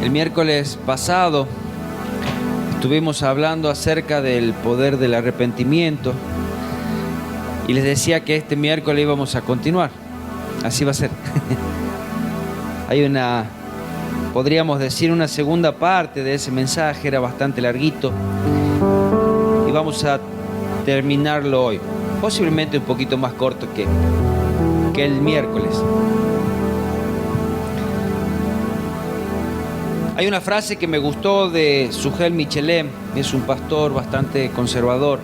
El miércoles pasado estuvimos hablando acerca del poder del arrepentimiento y les decía que este miércoles íbamos a continuar. Así va a ser. Hay podríamos decir, una segunda parte de ese mensaje, era bastante larguito y vamos a terminarlo hoy, posiblemente un poquito más corto que el miércoles. Hay una frase que me gustó de Sugel Michelem, es un pastor bastante conservador,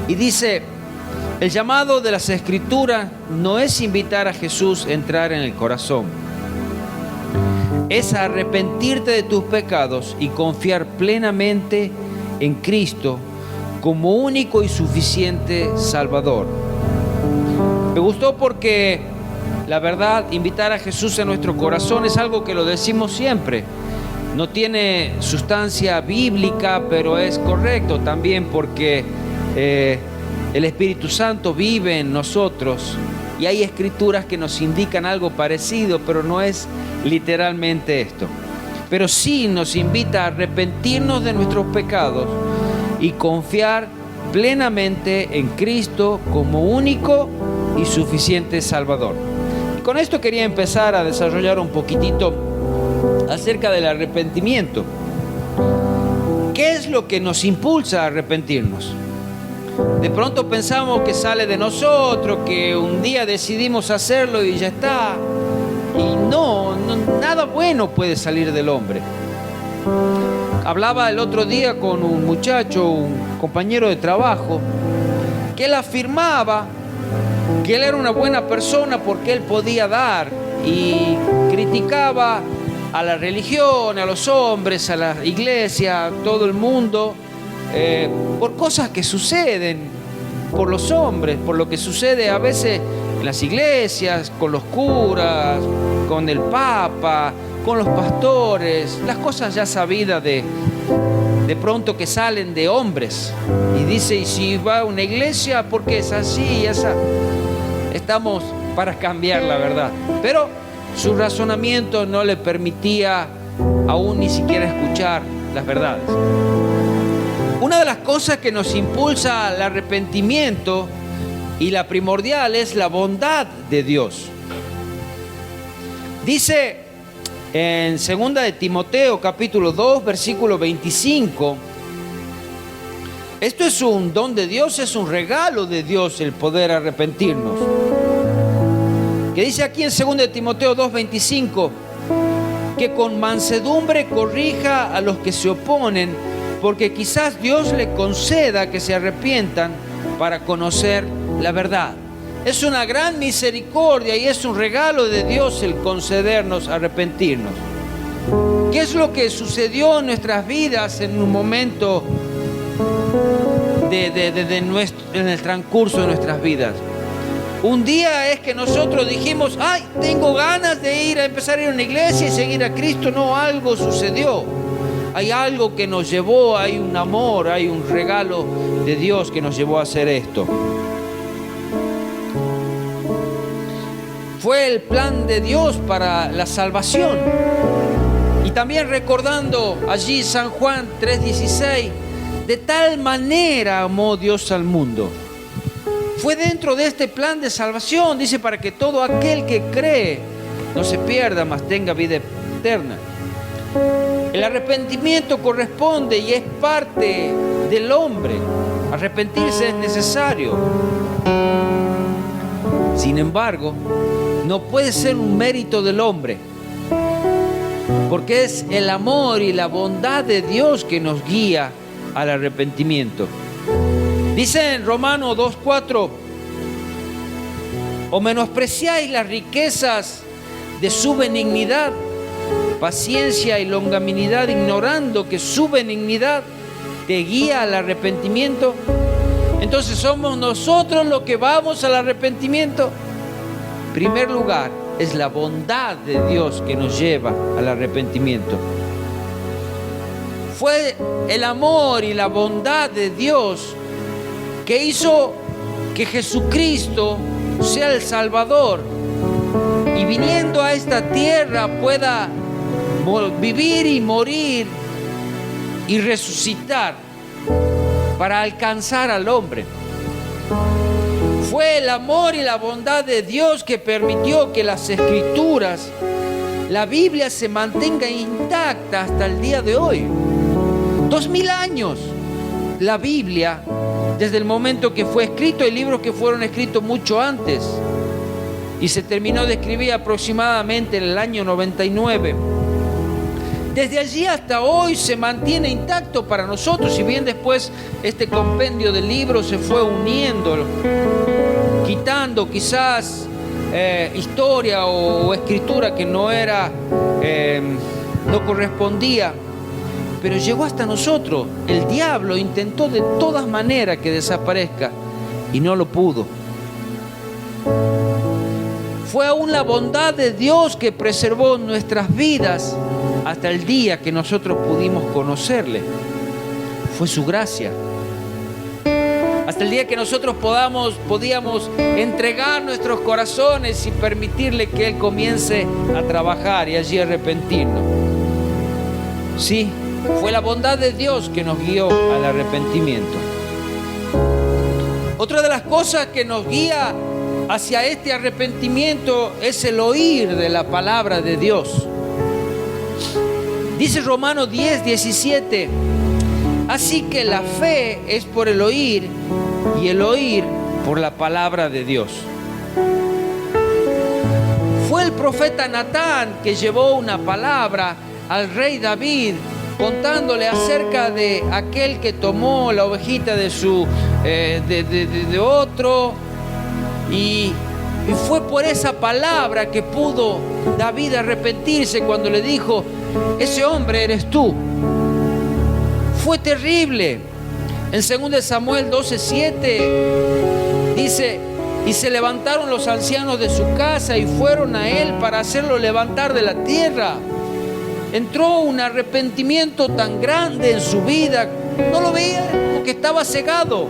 y dice: el llamado de las Escrituras no es invitar a Jesús a entrar en el corazón, es arrepentirte de tus pecados y confiar plenamente en Cristo como único y suficiente Salvador. Me gustó porque la verdad, invitar a Jesús a nuestro corazón es algo que lo decimos siempre. No tiene sustancia bíblica, pero es correcto también porque el Espíritu Santo vive en nosotros y hay escrituras que nos indican algo parecido, pero no es literalmente esto. Pero sí nos invita a arrepentirnos de nuestros pecados y confiar plenamente en Cristo como único y suficiente Salvador. Y con esto quería empezar a desarrollar un poquitito acerca del arrepentimiento. ¿Qué es lo que nos impulsa a arrepentirnos? De pronto pensamos que sale de nosotros, que un día decidimos hacerlo y ya está. Y no, nada bueno puede salir del hombre. Hablaba el otro día con un muchacho, un compañero de trabajo, que él afirmaba que él era una buena persona porque él podía dar, y criticaba a la religión, a los hombres, a la iglesia, a todo el mundo, por cosas que suceden por los hombres, por lo que sucede a veces en las iglesias, con los curas, con el papa, con los pastores, las cosas ya sabidas de pronto que salen de hombres. Y dice, y si va a una iglesia, ¿por qué es así y esa? Estamos para cambiar la verdad, pero su razonamiento no le permitía aún ni siquiera escuchar las verdades. Una de las cosas que nos impulsa al arrepentimiento, y la primordial, es la bondad de Dios. Dice en 2 de Timoteo capítulo 2 versículo 25, esto es un don de Dios, es un regalo de Dios el poder arrepentirnos. Que dice aquí en 2 de Timoteo 2:25, que con mansedumbre corrija a los que se oponen, porque quizás Dios le conceda que se arrepientan para conocer la verdad. Es una gran misericordia y es un regalo de Dios el concedernos arrepentirnos. ¿Qué es lo que sucedió en nuestras vidas en un momento en el transcurso de nuestras vidas? Un día es que nosotros dijimos, ay, tengo ganas de empezar a ir a una iglesia y seguir a Cristo. No, algo sucedió. Hay algo que nos llevó, hay un amor, hay un regalo de Dios que nos llevó a hacer esto. Fue el plan de Dios para la salvación. Y también recordando allí San Juan 3:16, de tal manera amó Dios al mundo. Fue dentro de este plan de salvación, dice, para que todo aquel que cree no se pierda, mas tenga vida eterna. El arrepentimiento corresponde y es parte del hombre. Arrepentirse es necesario. Sin embargo, no puede ser un mérito del hombre, porque es el amor y la bondad de Dios que nos guía al arrepentimiento. Dice en Romanos 2:4, o menospreciáis las riquezas de su benignidad, paciencia y longanimidad, ignorando que su benignidad te guía al arrepentimiento. Entonces, ¿somos nosotros los que vamos al arrepentimiento? En primer lugar, es la bondad de Dios que nos lleva al arrepentimiento. Fue el amor y la bondad de Dios que hizo que Jesucristo sea el Salvador y viniendo a esta tierra pueda vivir y morir y resucitar para alcanzar al hombre. Fue el amor y la bondad de Dios que permitió que las Escrituras, la Biblia, se mantenga intacta hasta el día de hoy. 2000 años. La Biblia, desde el momento que fue escrito, hay libros que fueron escritos mucho antes y se terminó de escribir aproximadamente en el año 99. Desde allí hasta hoy se mantiene intacto para nosotros, si bien después este compendio de libros se fue uniendo, quitando quizás historia o escritura que no correspondía, pero llegó hasta nosotros. El diablo intentó de todas maneras que desaparezca y no lo pudo. Fue aún la bondad de Dios que preservó nuestras vidas hasta el día que nosotros pudimos conocerle. Fue su gracia. Hasta el día que nosotros podíamos entregar nuestros corazones y permitirle que Él comience a trabajar y allí arrepentirnos. Sí, fue la bondad de Dios que nos guió al arrepentimiento. Otra de las cosas que nos guía hacia este arrepentimiento es el oír de la palabra de Dios. Dice Romanos 10:17, así que la fe es por el oír y el oír por la palabra de Dios. Fue el profeta Natán que llevó una palabra al rey David contándole acerca de aquel que tomó la ovejita de otro, y fue por esa palabra que pudo David arrepentirse cuando le dijo: ese hombre eres tú. Fue terrible. En 2 Samuel 12:7 dice: y se levantaron los ancianos de su casa y fueron a él para hacerlo levantar de la tierra. Entró un arrepentimiento tan grande en su vida, no lo veía porque estaba cegado,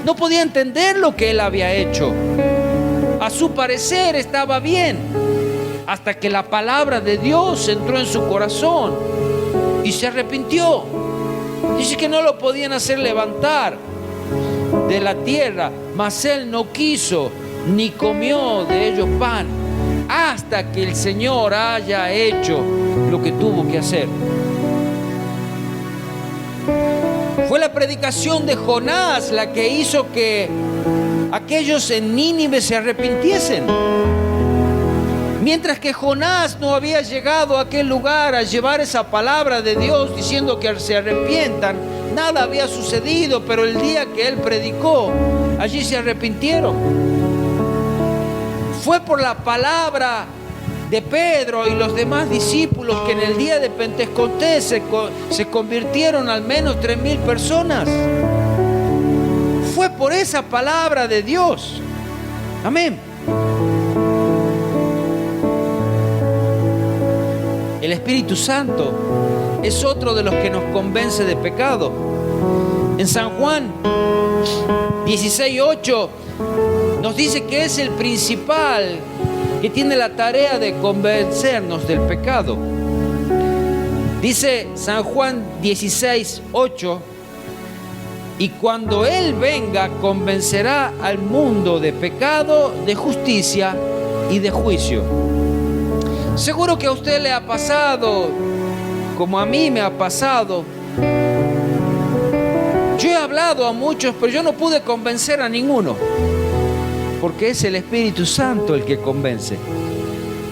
no podía entender lo que él había hecho. A su parecer estaba bien, hasta que la palabra de Dios entró en su corazón y se arrepintió. Dice que no lo podían hacer levantar de la tierra, mas él no quiso ni comió de ellos pan hasta que el Señor haya hecho lo que tuvo que hacer. Fue la predicación de Jonás la que hizo que aquellos en Nínive se arrepintiesen. Mientras que Jonás no había llegado a aquel lugar a llevar esa palabra de Dios diciendo que se arrepientan, nada había sucedido, pero el día que él predicó, allí se arrepintieron. Fue por la palabra de Pedro y los demás discípulos que en el día de Pentecostés se convirtieron al menos 3,000 personas. Fue por esa palabra de Dios. Amén. El Espíritu Santo es otro de los que nos convence de pecado. En San Juan 16:8 nos dice que es el principal que tiene la tarea de convencernos del pecado. Dice San Juan 16:8, y cuando Él venga convencerá al mundo de pecado, de justicia y de juicio. Seguro que a usted le ha pasado, como a mí me ha pasado. Yo he hablado a muchos, pero yo no pude convencer a ninguno, porque es el Espíritu Santo el que convence.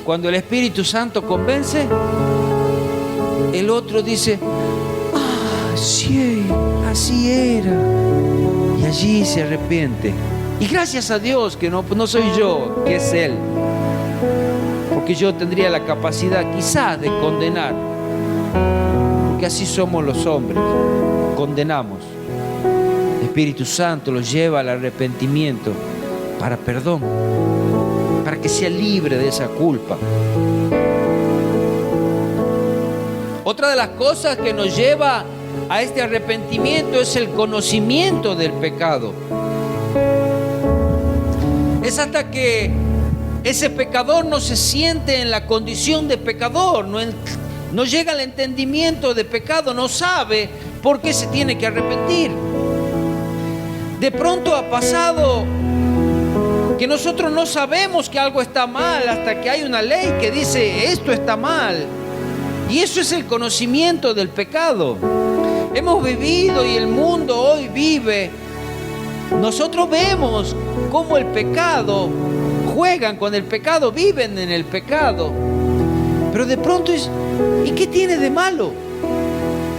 Cuando el Espíritu Santo convence, el otro dice: ah, sí, así era, y allí se arrepiente. Y gracias a Dios que no soy yo, que es Él, porque yo tendría la capacidad quizás de condenar, porque así somos los hombres, condenamos. El Espíritu Santo los lleva al arrepentimiento para perdón, para que sea libre de esa culpa. Otra de las cosas que nos lleva a este arrepentimiento es el conocimiento del pecado. Es hasta que ese pecador no se siente en la condición de pecador, no llega al entendimiento de pecado, no sabe por qué se tiene que arrepentir. De pronto ha pasado que nosotros no sabemos que algo está mal hasta que hay una ley que dice esto está mal. Y eso es el conocimiento del pecado. Hemos vivido y el mundo hoy vive. Nosotros vemos cómo el pecado, juegan con el pecado, viven en el pecado. Pero de pronto es, ¿y qué tiene de malo?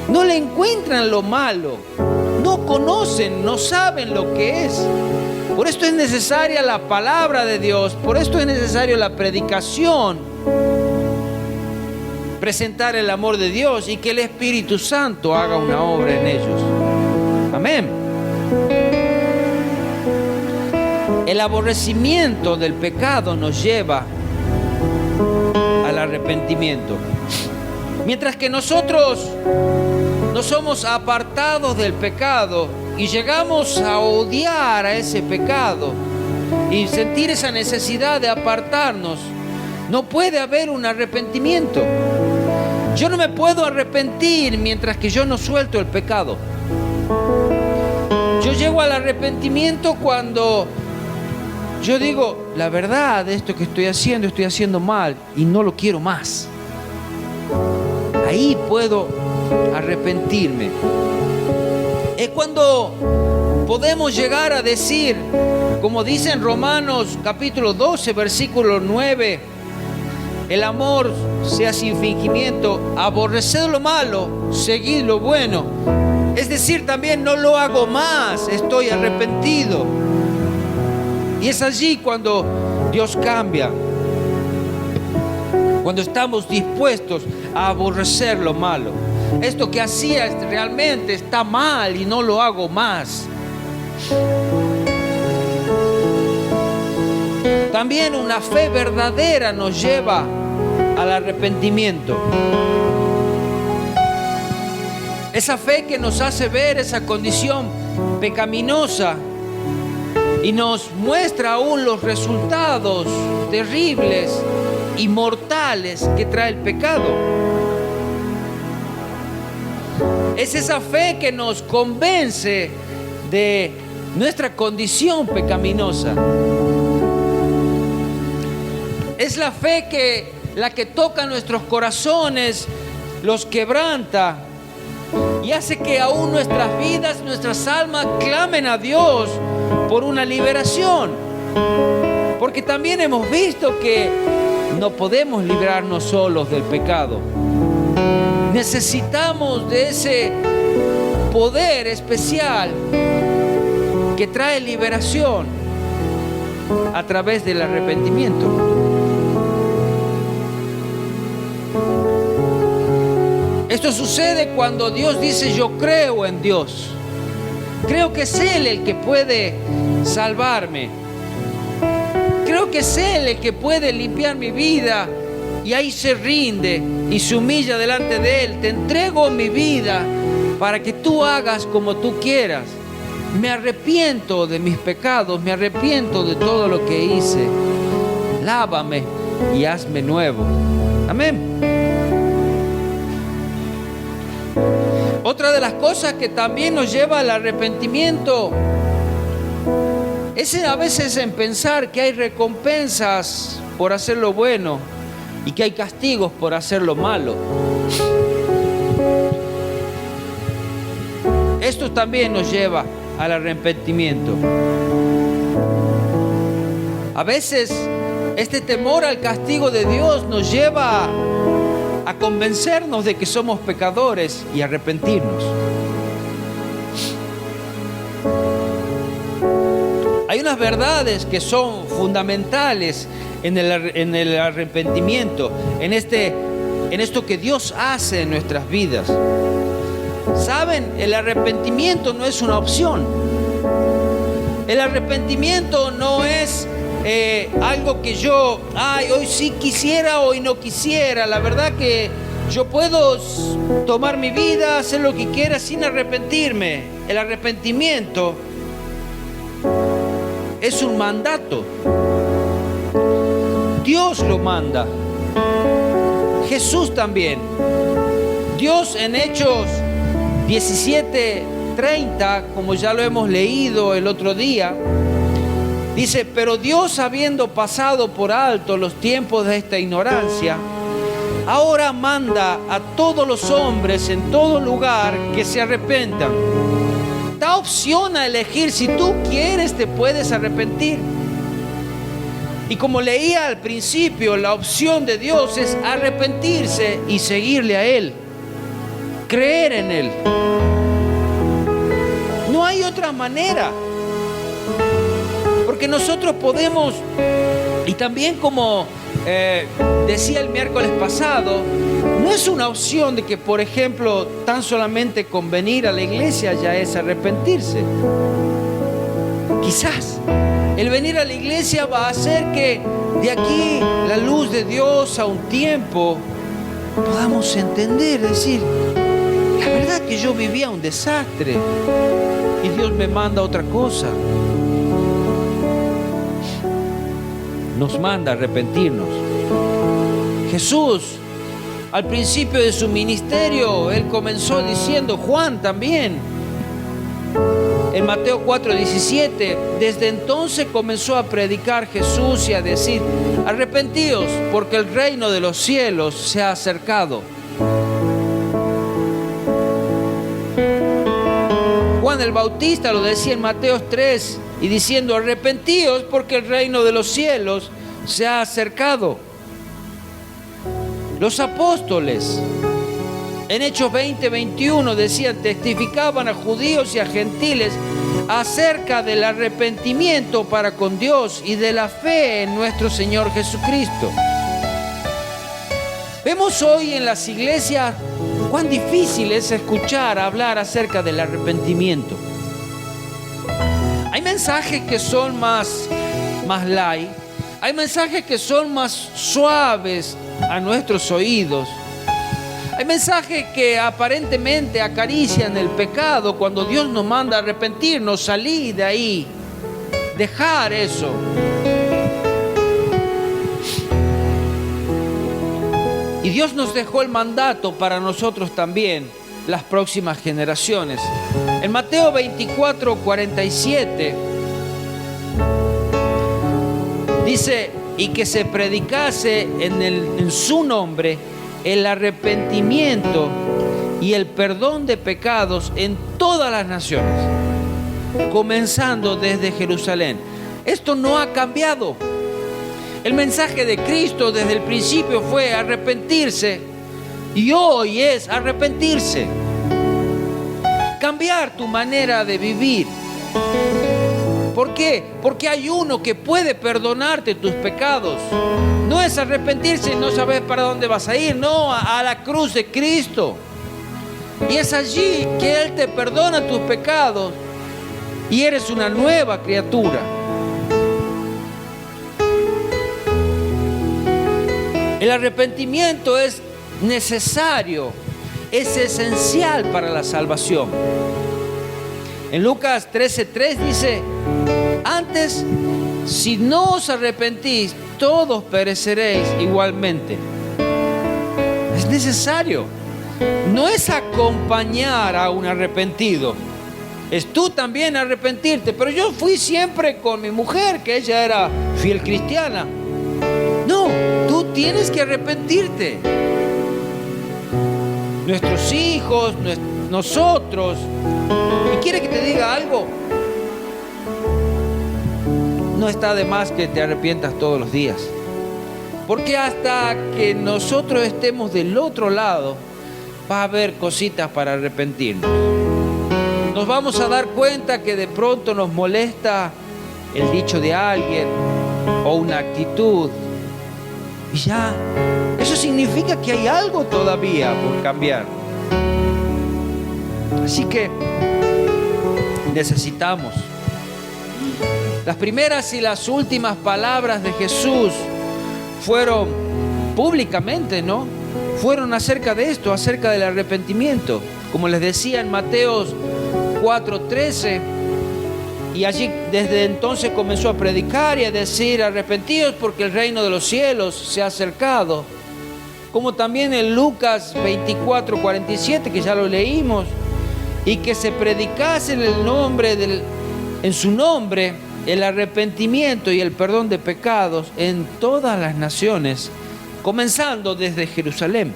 No le encuentran lo malo. No conocen, no saben lo que es. Por esto es necesaria la palabra de Dios. Por esto es necesario la predicación. Presentar el amor de Dios y que el Espíritu Santo haga una obra en ellos. Amén. El aborrecimiento del pecado nos lleva al arrepentimiento. Mientras que nosotros no somos apartados del pecado y llegamos a odiar a ese pecado y sentir esa necesidad de apartarnos, no puede haber un arrepentimiento. Yo no me puedo arrepentir mientras que yo no suelto el pecado. Yo llego al arrepentimiento cuando yo digo, la verdad, esto que estoy haciendo mal y no lo quiero más. Ahí puedo arrepentirme. Es cuando podemos llegar a decir, como dice en Romanos capítulo 12, versículo 9, el amor sea sin fingimiento, aborreced lo malo, seguid lo bueno. Es decir, también no lo hago más, estoy arrepentido. Y es allí cuando Dios cambia. Cuando estamos dispuestos a aborrecer lo malo. Esto que hacía realmente está mal y no lo hago más. También una fe verdadera nos lleva al arrepentimiento. Esa fe que nos hace ver esa condición pecaminosa y nos muestra aún los resultados terribles y mortales que trae el pecado. Es esa fe que nos convence de nuestra condición pecaminosa. Es la fe que la que toca nuestros corazones, los quebranta y hace que aún nuestras vidas, nuestras almas clamen a Dios por una liberación. Porque también hemos visto que no podemos librarnos solos del pecado. Necesitamos de ese poder especial que trae liberación a través del arrepentimiento. Esto sucede cuando Dios dice: yo creo en Dios. Creo que es Él el que puede salvarme. Creo que es Él el que puede limpiar mi vida. Y ahí se rinde y se humilla delante de Él. Te entrego mi vida para que tú hagas como tú quieras. Me arrepiento de mis pecados, me arrepiento de todo lo que hice. Lávame y hazme nuevo. Amén. Otra de las cosas que también nos lleva al arrepentimiento es a veces en pensar que hay recompensas por hacer lo bueno y que hay castigos por hacer lo malo. Esto también nos lleva al arrepentimiento. A veces este temor al castigo de Dios nos lleva a convencernos de que somos pecadores y arrepentirnos. Hay unas verdades que son fundamentales en el arrepentimiento, en esto que Dios hace en nuestras vidas. ¿Saben? El arrepentimiento no es una opción. El arrepentimiento no es algo que yo, hoy sí quisiera, hoy no quisiera. La verdad que yo puedo tomar mi vida, hacer lo que quiera sin arrepentirme. El arrepentimiento es un mandato. Dios lo manda. Jesús también. Dios en Hechos 17:30, como ya lo hemos leído el otro día, dice: pero Dios, habiendo pasado por alto los tiempos de esta ignorancia, ahora manda a todos los hombres en todo lugar que se arrepentan. Da opción a elegir. Si tú quieres, te puedes arrepentir. Y como leía al principio, la opción de Dios es arrepentirse y seguirle a Él, creer en Él. No hay otra manera. Porque nosotros podemos, y también como decía el miércoles pasado, no es una opción de que, por ejemplo, tan solamente con venir a la iglesia ya es arrepentirse. Quizás el venir a la iglesia va a hacer que de aquí la luz de Dios a un tiempo podamos entender, decir, la verdad que yo vivía un desastre y Dios me manda otra cosa. Nos manda a arrepentirnos. Jesús, al principio de su ministerio, Él comenzó diciendo, Juan también, en Mateo 4:17, desde entonces comenzó a predicar Jesús y a decir: arrepentíos, porque el reino de los cielos se ha acercado. Juan el Bautista lo decía en Mateo 3, y diciendo: arrepentíos, porque el reino de los cielos se ha acercado. Los apóstoles en Hechos 20:21 decían, testificaban a judíos y a gentiles acerca del arrepentimiento para con Dios y de la fe en nuestro Señor Jesucristo. Vemos hoy en las iglesias cuán difícil es escuchar hablar acerca del arrepentimiento. Hay mensajes que son más light, hay mensajes que son más suaves a nuestros oídos. Hay mensajes que aparentemente acarician el pecado cuando Dios nos manda a arrepentirnos, salir de ahí, dejar eso. Y Dios nos dejó el mandato para nosotros también, las próximas generaciones. En Mateo 24:47 dice: y que se predicase en su nombre el arrepentimiento y el perdón de pecados en todas las naciones, comenzando desde Jerusalén. Esto no ha cambiado. El mensaje de Cristo desde el principio fue arrepentirse, y hoy es arrepentirse. Cambiar tu manera de vivir. ¿Por qué? Porque hay uno que puede perdonarte tus pecados. No es arrepentirse y no sabes para dónde vas a ir. No, a la cruz de Cristo. Y es allí que Él te perdona tus pecados y eres una nueva criatura. El arrepentimiento es necesario, es esencial para la salvación. En Lucas 13:3 dice: antes, si no os arrepentís, todos pereceréis igualmente. Es necesario. No es acompañar a un arrepentido, es tú también arrepentirte. Pero yo fui siempre con mi mujer, que ella era fiel cristiana. No, tú tienes que arrepentirte. Nuestros hijos, nosotros. ¿Y quiere que te diga algo? No está de más que te arrepientas todos los días. Porque hasta que nosotros estemos del otro lado, va a haber cositas para arrepentirnos. Nos vamos a dar cuenta que de pronto nos molesta el dicho de alguien o una actitud. Y ya, eso significa que hay algo todavía por cambiar. Así que necesitamos. Las primeras y las últimas palabras de Jesús fueron públicamente, ¿no? Fueron acerca de esto, acerca del arrepentimiento. Como les decía en Mateo 4:13, y allí desde entonces comenzó a predicar y a decir: arrepentidos porque el reino de los cielos se ha acercado. como también en Lucas 24:47, que ya lo leímos, y que se predicase en su nombre el arrepentimiento y el perdón de pecados en todas las naciones, comenzando desde Jerusalén.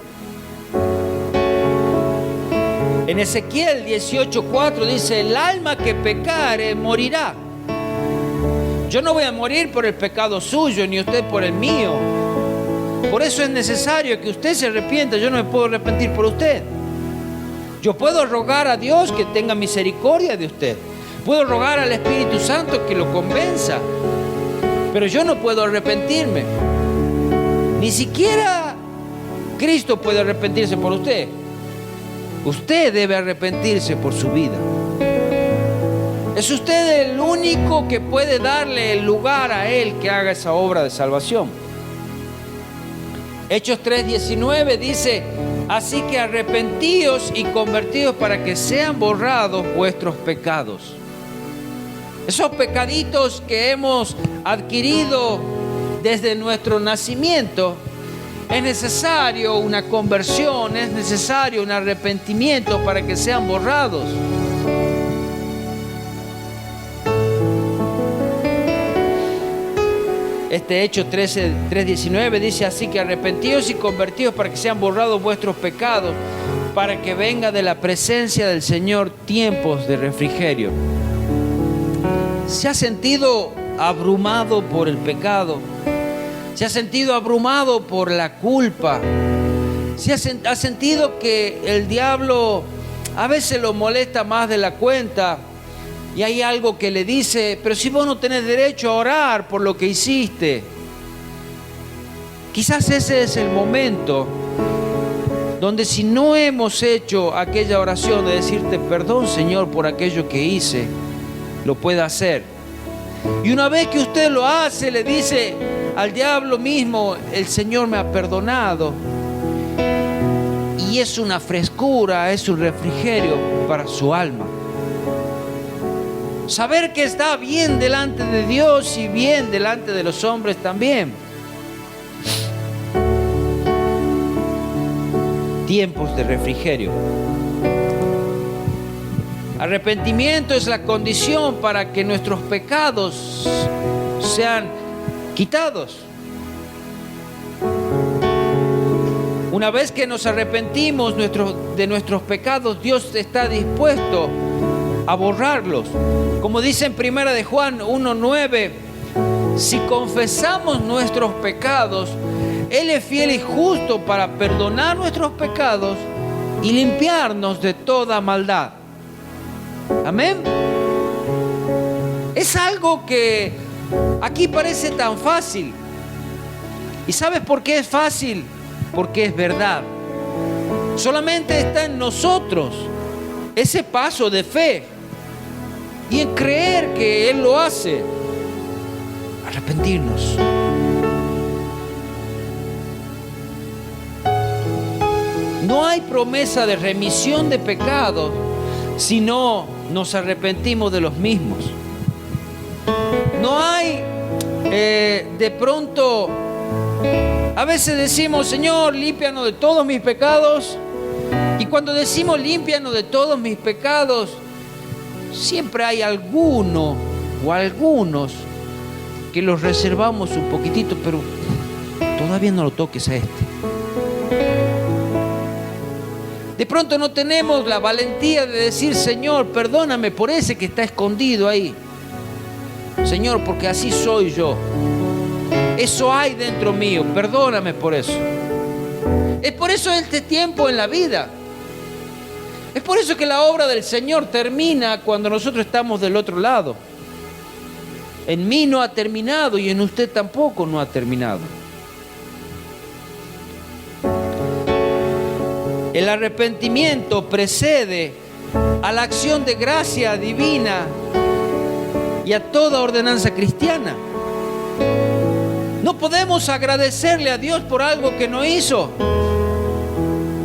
En Ezequiel 18:4 dice: el alma que pecare morirá. Yo no voy a morir por el pecado suyo, ni usted por el mío. Por eso es necesario que usted se arrepienta. Yo no me puedo arrepentir por usted. Yo puedo rogar a Dios que tenga misericordia de usted. Puedo rogar al Espíritu Santo que lo convenza. Pero yo no puedo arrepentirme. Ni siquiera Cristo puede arrepentirse por usted. Usted debe arrepentirse por su vida. Es usted el único que puede darle el lugar a Él que haga esa obra de salvación. Hechos 3:19 dice: así que arrepentíos y convertíos para que sean borrados vuestros pecados. Esos pecaditos que hemos adquirido desde nuestro nacimiento, es necesario una conversión, es necesario un arrepentimiento para que sean borrados. Este Hechos 3:19 dice: así que arrepentíos y convertíos para que sean borrados vuestros pecados, para que venga de la presencia del Señor tiempos de refrigerio. ¿Se ha sentido abrumado por el pecado? ¿Se ha sentido abrumado por la culpa? ¿Se ha sentido que el diablo a veces lo molesta más de la cuenta? Y hay algo que le dice: pero si vos no tenés derecho a orar por lo que hiciste. Quizás ese es el momento donde, si no hemos hecho aquella oración de decirte perdón, Señor, por aquello que hice, lo pueda hacer. Y una vez que usted lo hace, le dice al diablo mismo: el Señor me ha perdonado. Y es una frescura, es un refrigerio para su alma. Saber que está bien delante de Dios y bien delante de los hombres también. Tiempos de refrigerio. Arrepentimiento es la condición para que nuestros pecados sean quitados. Una vez que nos arrepentimos de nuestros pecados, Dios está dispuesto a borrarlos. Como dice en 1 de Juan 1:9, si confesamos nuestros pecados, Él es fiel y justo para perdonar nuestros pecados y limpiarnos de toda maldad. Amén. Es algo que aquí parece tan fácil. ¿Y sabes por qué es fácil? Porque es verdad. Solamente está en nosotros ese paso de fe y en creer que Él lo hace. Arrepentirnos. No hay promesa de remisión de pecados si no nos arrepentimos de los mismos. No hay de pronto, a veces decimos: Señor, límpianos de todos mis pecados. Y cuando decimos límpianos de todos mis pecados, siempre hay alguno o algunos que los reservamos un poquitito, pero todavía no lo toques a este. De pronto no tenemos la valentía de decir: Señor, perdóname por ese que está escondido ahí. Señor, porque así soy yo. Eso hay dentro mío, perdóname por eso. Es por eso este tiempo en la vida. Es por eso que la obra del Señor termina cuando nosotros estamos del otro lado. En mí no ha terminado y en usted tampoco no ha terminado. El arrepentimiento precede a la acción de gracia divina y a toda ordenanza cristiana. No podemos agradecerle a Dios por algo que no hizo.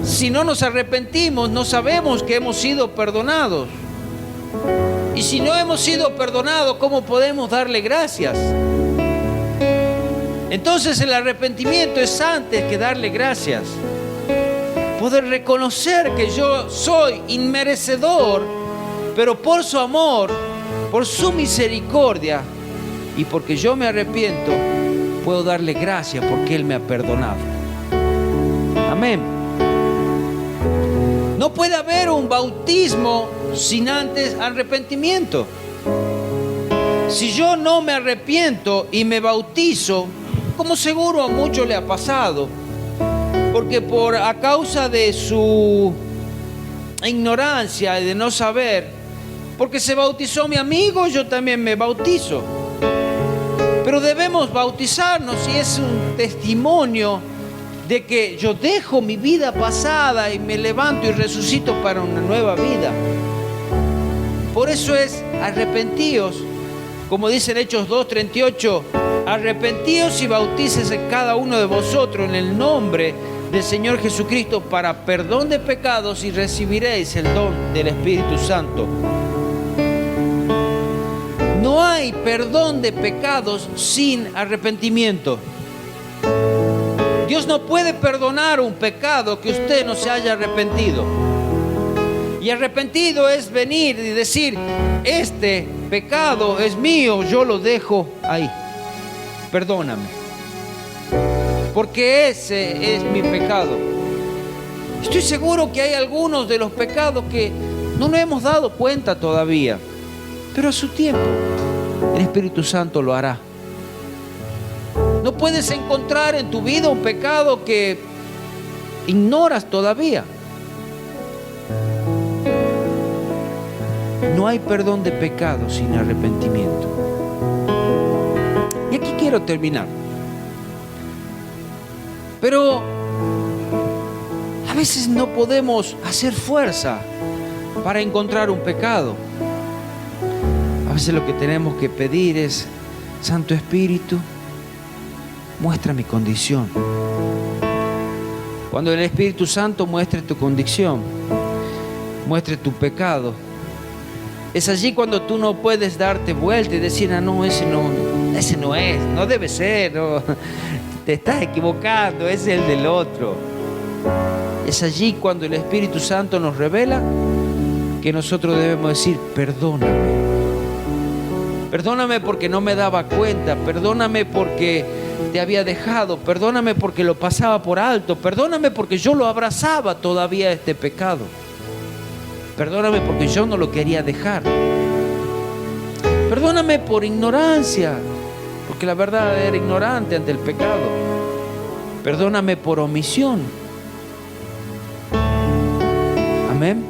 Si no nos arrepentimos, no sabemos que hemos sido perdonados. Y si no hemos sido perdonados, ¿cómo podemos darle gracias? Entonces el arrepentimiento es antes que darle gracias. Poder reconocer que yo soy inmerecedor, pero por su amor, por su misericordia y porque yo me arrepiento, puedo darle gracias porque Él me ha perdonado. Amén. No puede haber un bautismo sin antes arrepentimiento. Si yo no me arrepiento y me bautizo, como seguro a muchos le ha pasado, porque a causa de su ignorancia y de no saber, porque se bautizó mi amigo, yo también me bautizo. Pero debemos bautizarnos y es un testimonio de que yo dejo mi vida pasada y me levanto y resucito para una nueva vida. Por eso es arrepentíos, como dice en Hechos 2:38, arrepentíos y bautícese cada uno de vosotros en el nombre del Señor Jesucristo para perdón de pecados y recibiréis el don del Espíritu Santo. No hay perdón de pecados sin arrepentimiento. Dios no puede perdonar un pecado que usted no se haya arrepentido. Y arrepentido es venir y decir, este pecado es mío, yo lo dejo ahí. Perdóname. Porque ese es mi pecado. Estoy seguro que hay algunos de los pecados que no nos hemos dado cuenta todavía. Pero a su tiempo, el Espíritu Santo lo hará. No puedes encontrar en tu vida un pecado que ignoras todavía. No hay perdón de pecado sin arrepentimiento. Y aquí quiero terminar. Pero a veces no podemos hacer fuerza para encontrar un pecado. A veces lo que tenemos que pedir es, Santo Espíritu, muestra mi condición. Cuando el Espíritu Santo muestre tu condición, muestre tu pecado, es allí cuando tú no puedes darte vuelta y decir, no, ese no es, no debe ser, no, te estás equivocando, ese es el del otro. Es allí cuando el Espíritu Santo nos revela que nosotros debemos decir, perdóname. Perdóname porque no me daba cuenta, perdóname porque te había dejado, perdóname porque lo pasaba por alto, perdóname porque yo lo abrazaba todavía este pecado. Perdóname porque yo no lo quería dejar. Perdóname por ignorancia, porque la verdad era ignorante ante el pecado. Perdóname por omisión. Amén.